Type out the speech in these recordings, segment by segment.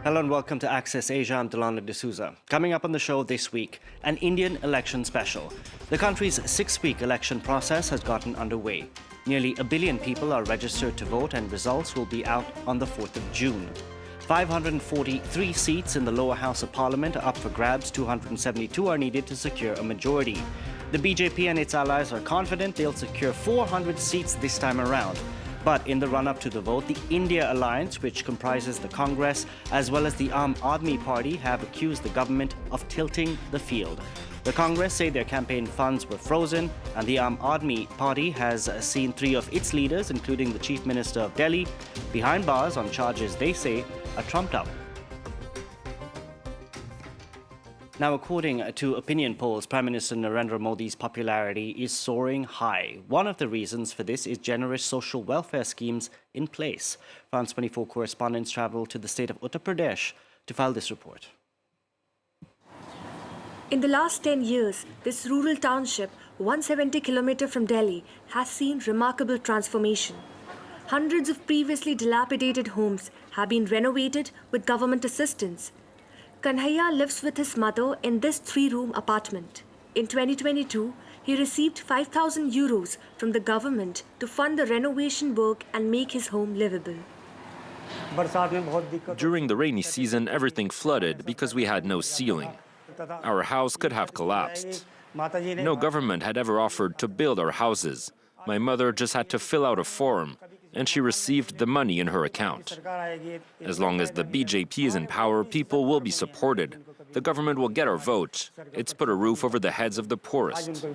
Hello and welcome to Access Asia. I'm Delano D'Souza. Coming up on the show this week, an Indian election special. The country's 6-week election process has gotten underway. Nearly 1 billion people are registered to vote and results will be out on the 4th of June. 543 seats in the lower house of parliament are up for grabs. 272 are needed to secure a majority. The BJP and its allies are confident they'll secure 400 seats this time around. But in the run-up to the vote, the India Alliance, which comprises the Congress as well as the Aam Aadmi Party, have accused the government of tilting the field. The Congress say their campaign funds were frozen, and the Aam Aadmi Party has seen 3 of its leaders, including the Chief Minister of Delhi, behind bars on charges they say are trumped up. Now, according to opinion polls, Prime Minister Narendra Modi's popularity is soaring high. One of the reasons for this is generous social welfare schemes in place. France 24 correspondents traveled to the state of Uttar Pradesh to file this report. In the last 10 years, this rural township, 170 km from Delhi, has seen remarkable transformation. Hundreds of previously dilapidated homes have been renovated with government assistance. Kanhaiya lives with his mother in this 3-room apartment. In 2022, he received 5,000 euros from the government to fund the renovation work and make his home livable. During the rainy season, everything flooded because we had no ceiling. Our house could have collapsed. No government had ever offered to build our houses. My mother just had to fill out a form, and she received the money in her account. As long as the BJP is in power, people will be supported. The government will get our vote. It's put a roof over the heads of the poorest.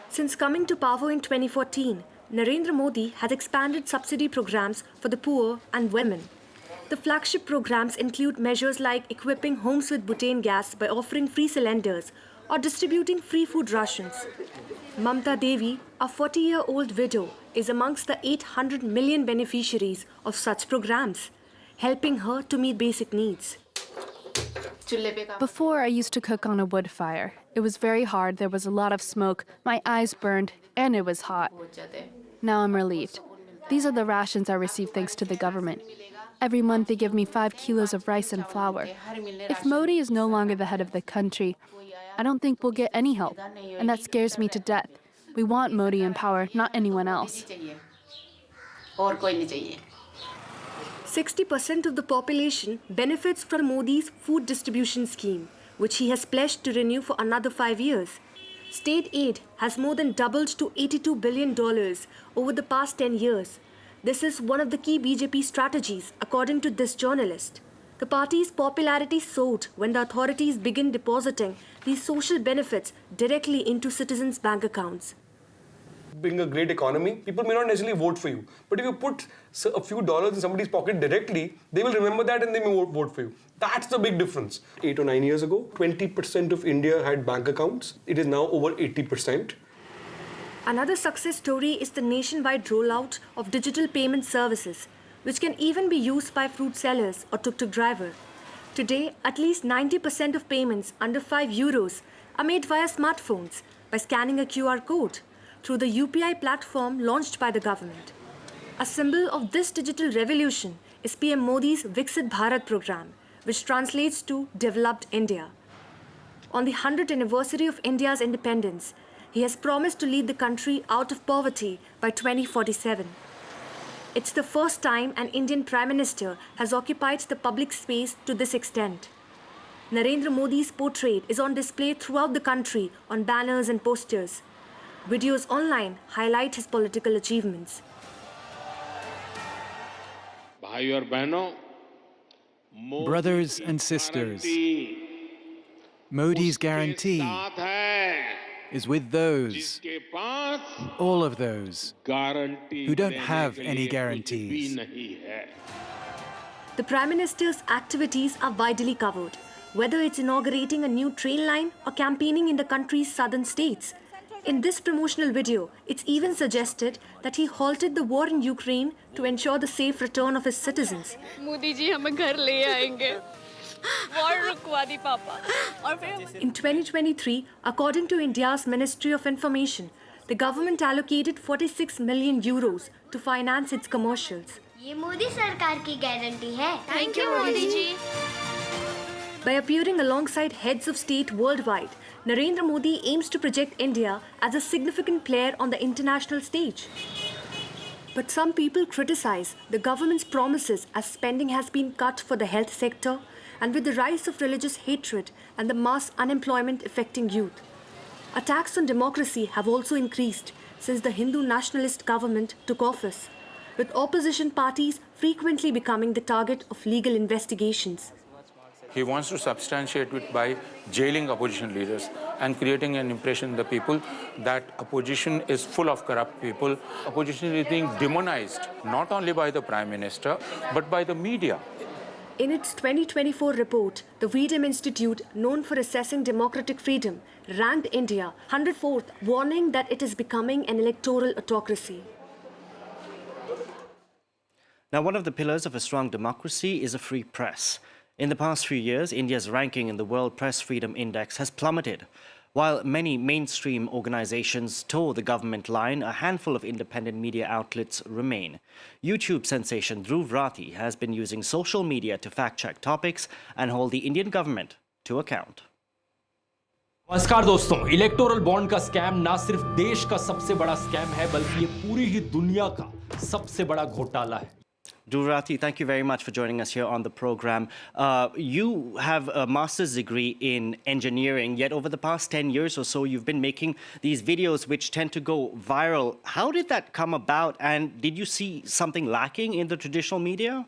Since coming to power in 2014, Narendra Modi has expanded subsidy programs for the poor and women. The flagship programs include measures like equipping homes with butane gas by offering free cylinders or distributing free food rations. Mamta Devi, a 40-year-old widow, is amongst the 800 million beneficiaries of such programs, helping her to meet basic needs. Before, I used to cook on a wood fire. It was very hard, there was a lot of smoke, my eyes burned, and it was hot. Now I'm relieved. These are the rations I receive thanks to the government. Every month they give me 5 kilos of rice and flour. If Modi is no longer the head of the country, I don't think we'll get any help, and that scares me to death. We want Modi in power, not anyone else. 60% of the population benefits from Modi's food distribution scheme, which he has pledged to renew for another 5 years. State aid has more than doubled to $82 billion over the past 10 years. This is one of the key BJP strategies, according to this journalist. The party's popularity soared when the authorities began depositing these social benefits directly into citizens' bank accounts. Being a great economy, people may not necessarily vote for you. But if you put a few dollars in somebody's pocket directly, they will remember that and they may vote for you. That's the big difference. 8 or 9 years ago, 20% of India had bank accounts. It is now over 80%. Another success story is the nationwide rollout of digital payment services, which can even be used by fruit sellers or tuk-tuk driver. Today, at least 90% of payments under 5 euros are made via smartphones by scanning a QR code through the UPI platform launched by the government. A symbol of this digital revolution is PM Modi's Viksit Bharat program, which translates to Developed India. On the 100th anniversary of India's independence, he has promised to lead the country out of poverty by 2047. It's the first time an Indian Prime Minister has occupied the public space to this extent. Narendra Modi's portrait is on display throughout the country on banners and posters. Videos online highlight his political achievements. Brothers and sisters, Modi's guarantee is with those, all of those, who don't have any guarantees. The Prime Minister's activities are widely covered, whether it's inaugurating a new train line or campaigning in the country's southern states. In this promotional video, it's even suggested that he halted the war in Ukraine to ensure the safe return of his citizens. Modi ji, hum ghar le aayenge. In 2023, according to India's Ministry of Information, The government allocated 46 million euros to finance its commercials. ये मोदी सरकार की guarantee है। Thank you, Modi ji. By appearing alongside heads of state worldwide, Narendra Modi aims to project India as a significant player on the international stage. But some people criticize the government's promises as spending has been cut for the health sector and with the rise of religious hatred and the mass unemployment affecting youth. Attacks on democracy have also increased since the Hindu nationalist government took office, with opposition parties frequently becoming the target of legal investigations. He wants to substantiate it by jailing opposition leaders and creating an impression in the people that opposition is full of corrupt people. Opposition is being demonized not only by the Prime Minister but by the media. In its 2024 report, the Freedom Institute, known for assessing democratic freedom, ranked India 104th, warning that it is becoming an electoral autocracy. Now, one of the pillars of a strong democracy is a free press. In the past few years, India's ranking in the World Press Freedom Index has plummeted. While many mainstream organizations toe the government line, a handful of independent media outlets remain. YouTube sensation Dhruv Rathee has been using social media to fact-check topics and hold the Indian government to account. नमस्कार दोस्तों, electoral bond का scam ना सिर्फ देश का सबसे बड़ा scam है बल्कि ये पूरी ही दुनिया का सबसे बड़ा घोटाला है. Dhruv Rathee, thank you very much for joining us here on the program. You have a master's degree in engineering, yet over the past 10 years or so, you've been making these videos which tend to go viral. How did that come about, and did you see something lacking in the traditional media?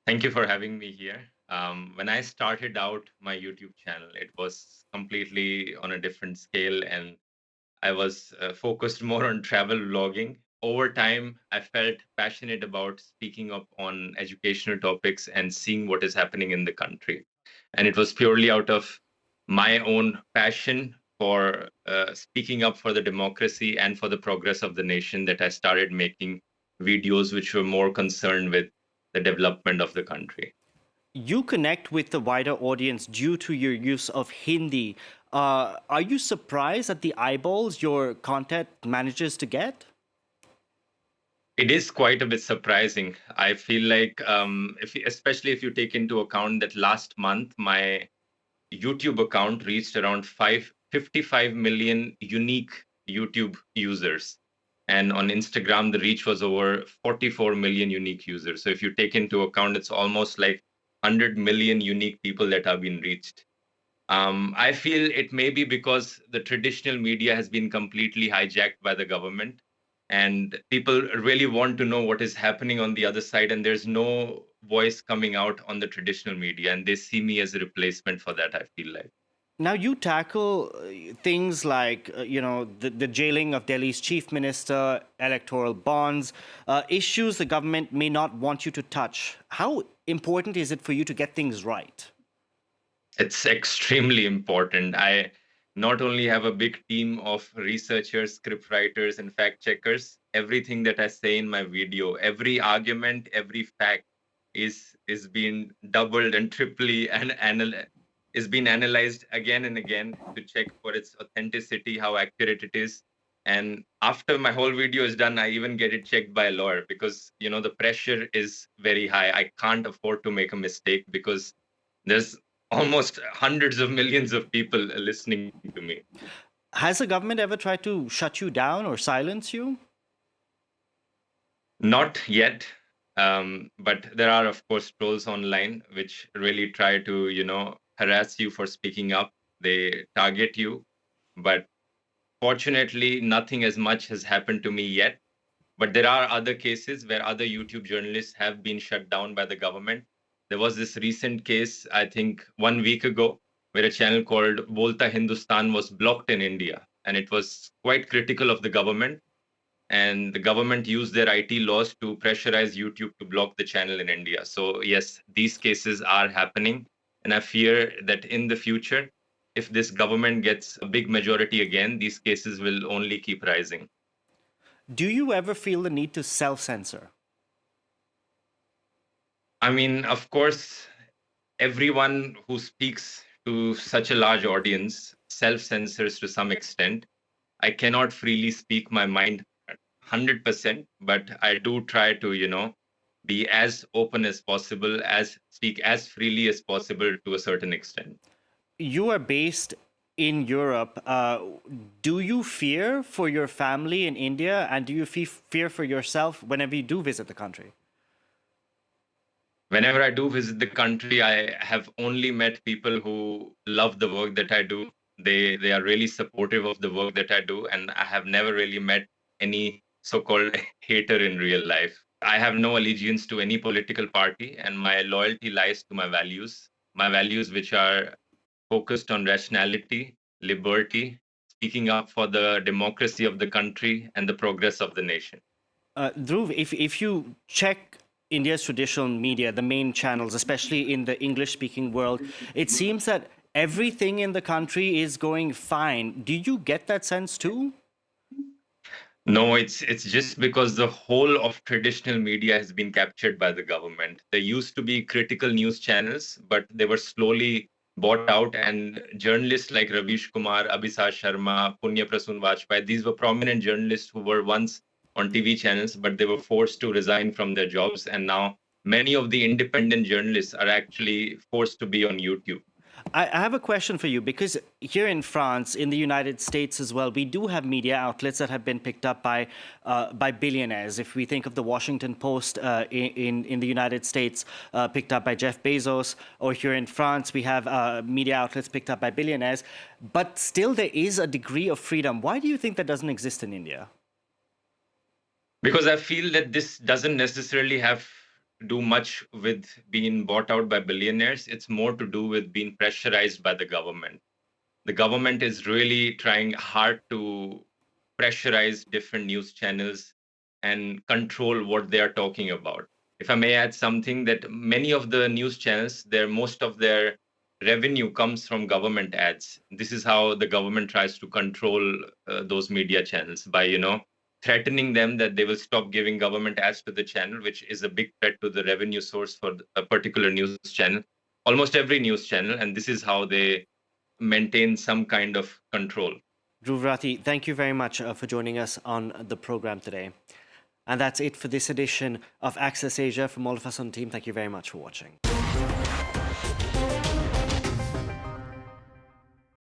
Thank you for having me here. When I started out my YouTube channel, it was completely on a different scale, and I was focused more on travel vlogging. Over time, I felt passionate about speaking up on educational topics and seeing what is happening in the country. And it was purely out of my own passion for speaking up for the democracy and for the progress of the nation that I started making videos which were more concerned with the development of the country. You connect with the wider audience due to your use of Hindi. Are you surprised at the eyeballs your content manages to get? It is quite a bit surprising. I feel like, especially if you take into account that last month, my YouTube account reached around 55 million unique YouTube users. And on Instagram, the reach was over 44 million unique users. So if you take into account, it's almost like 100 million unique people that have been reached. I feel it may be because the traditional media has been completely hijacked by the government. And people really want to know what is happening on the other side, and there's no voice coming out on the traditional media, and they see me as a replacement for that, I feel like. Now, you tackle things like, the jailing of Delhi's chief minister, electoral bonds, issues the government may not want you to touch. How important is it for you to get things right? It's extremely important. I not only have a big team of researchers, script writers, and fact checkers. Everything that I say in my video, every argument, every fact is being doubled and triply and is being analyzed again and again to check for its authenticity, how accurate it is. And after my whole video is done, I even get it checked by a lawyer because, the pressure is very high. I can't afford to make a mistake because there's almost hundreds of millions of people listening to me. Has the government ever tried to shut you down or silence you? Not yet. But there are, of course, trolls online which really try to, harass you for speaking up. They target you. But fortunately, nothing as much has happened to me yet. But there are other cases where other YouTube journalists have been shut down by the government. There was this recent case, I think 1 week ago, where a channel called Bolta Hindustan was blocked in India. And it was quite critical of the government. And the government used their IT laws to pressurize YouTube to block the channel in India. So yes, these cases are happening. And I fear that in the future, if this government gets a big majority again, these cases will only keep rising. Do you ever feel the need to self-censor? I mean, of course, everyone who speaks to such a large audience self-censors to some extent. I cannot freely speak my mind 100%, but I do try to, be as open as possible, as speak as freely as possible to a certain extent. You are based in Europe. Do you fear for your family in India, and do you fear for yourself whenever you do visit the country? Whenever I do visit the country, I have only met people who love the work that I do. They are really supportive of the work that I do, and I have never really met any so-called hater in real life. I have no allegiance to any political party, and my loyalty lies to my values which are focused on rationality, liberty, speaking up for the democracy of the country and the progress of the nation. Dhruv, if you check India's traditional media, the main channels, especially in the English-speaking world, it seems that everything in the country is going fine. Do you get that sense too? No, it's just because the whole of traditional media has been captured by the government. There used to be critical news channels, but they were slowly bought out, and journalists like Ravish Kumar, Abhisar Sharma, Punya Prasoon Vajpayee, these were prominent journalists who were once on TV channels, but they were forced to resign from their jobs, and now many of the independent journalists are actually forced to be on YouTube. I have a question for you, because here in France, in the United States as well, we do have media outlets that have been picked up by billionaires. If we think of the Washington Post in the United States, picked up by Jeff Bezos, or here in France, we have media outlets picked up by billionaires. But still, there is a degree of freedom. Why do you think that doesn't exist in India? Because I feel that this doesn't necessarily have do much with being bought out by billionaires. It's more to do with being pressurized by the government. The government is really trying hard to pressurize different news channels and control what they are talking about. If I may add something, that many of the news channels, most of their revenue comes from government ads. This is how the government tries to control those media channels by, threatening them that they will stop giving government ads to the channel, which is a big threat to the revenue source for a particular news channel, almost every news channel. And this is how they maintain some kind of control. Dhruv Rathee, thank you very much for joining us on the program today. And that's it for this edition of Access Asia. From all of us on the team, thank you very much for watching.